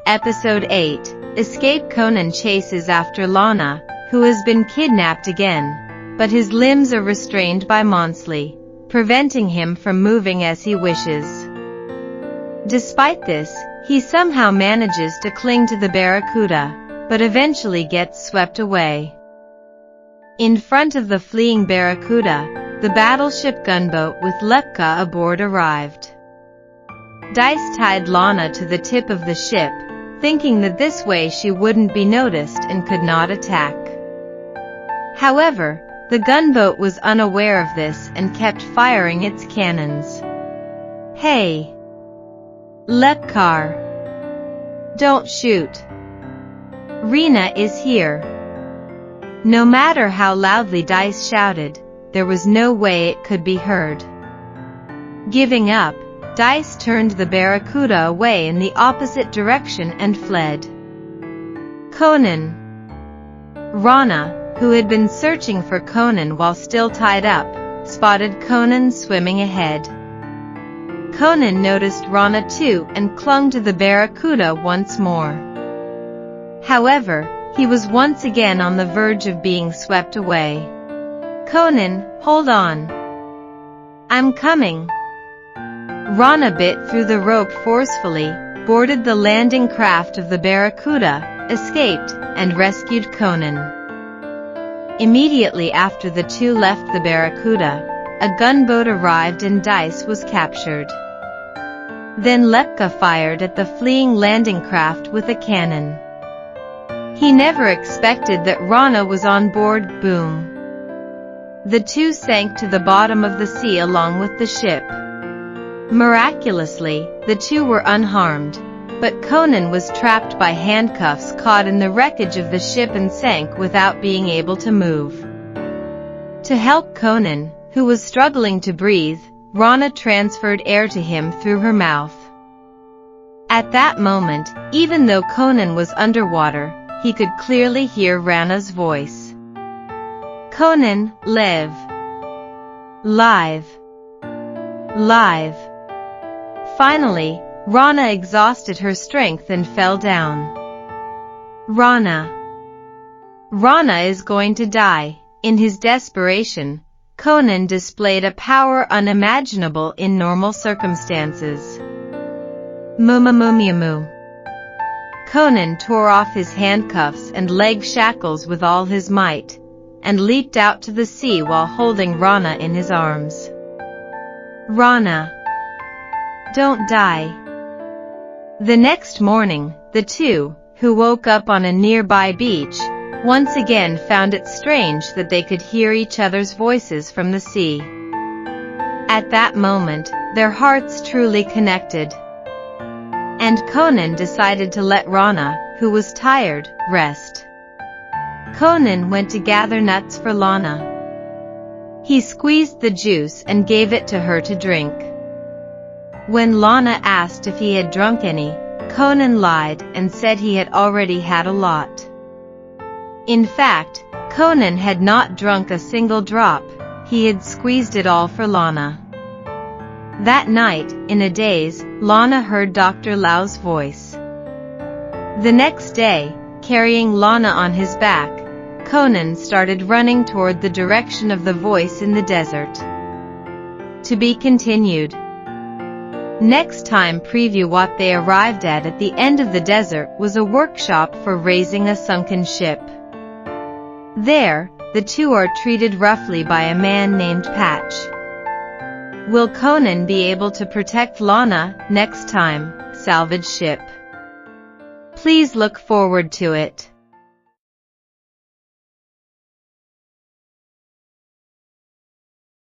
Episode 8. Escape. Conan chases after Lana, who has been kidnapped again, but his limbs are restrained by Monsley, preventing him from moving as he wishes. Despite this, he somehow manages to cling to the barracuda, but eventually gets swept away. In front of the fleeing barracuda, the battleship gunboat with Lepka aboard arrived. Dice tied Lana to the tip of the ship, thinking that this way she wouldn't be noticed and could not attack. However, the gunboat was unaware of this and kept firing its cannons. "Hey! Lepkar! Don't shoot! Rena is here!" No matter how loudly Dice shouted, there was no way it could be heard. Giving up, Dice turned the barracuda away in the opposite direction and fled. Conan. Rana, who had been searching for Conan while still tied up, spotted Conan swimming ahead. Conan noticed Rana too and clung to the barracuda once more. However, he was once again on the verge of being swept away. "Conan, hold on. I'm coming." Rana bit through the rope forcefully, boarded the landing craft of the barracuda, escaped, and rescued Conan. Immediately after the two left the barracuda, a gunboat arrived and Dice was captured. Then Lepka fired at the fleeing landing craft with a cannon. He never expected that Rana was on board. Boom! The two sank to the bottom of the sea along with the ship. Miraculously, the two were unharmed, but Conan was trapped by handcuffs caught in the wreckage of the ship and sank without being able to move. To help Conan, who was struggling to breathe, Rana transferred air to him through her mouth. At that moment, even though Conan was underwater, he could clearly hear Rana's voice. "Conan, live! Live! Live!" Finally, Rana exhausted her strength and fell down. Rana is going to die. In his desperation, Conan displayed a power unimaginable in normal circumstances. Mu. Conan tore off his handcuffs and leg shackles with all his might, and leaped out to the sea while holding Rana in his arms. "Rana, don't die." The next morning, the two, who woke up on a nearby beach, once again found it strange that they could hear each other's voices from the sea. At that moment, their hearts truly connected. And Conan decided to let Rana, who was tired, rest. Conan went to gather nuts for Lana. He squeezed the juice and gave it to her to drink. When Lana asked if he had drunk any, Conan lied and said he had already had a lot. In fact, Conan had not drunk a single drop, he had squeezed it all for Lana. That night, in a daze, Lana heard Dr. Lau's voice. The next day, carrying Lana on his back, Conan started running toward the direction of the voice in the desert. To be continued. Next time. Preview. What they arrived at the end of the desert was a workshop for raising a sunken ship. There, the two are treated roughly by a man named Patch. Will Conan be able to protect Lana next time? Salvage ship. Please look forward to it.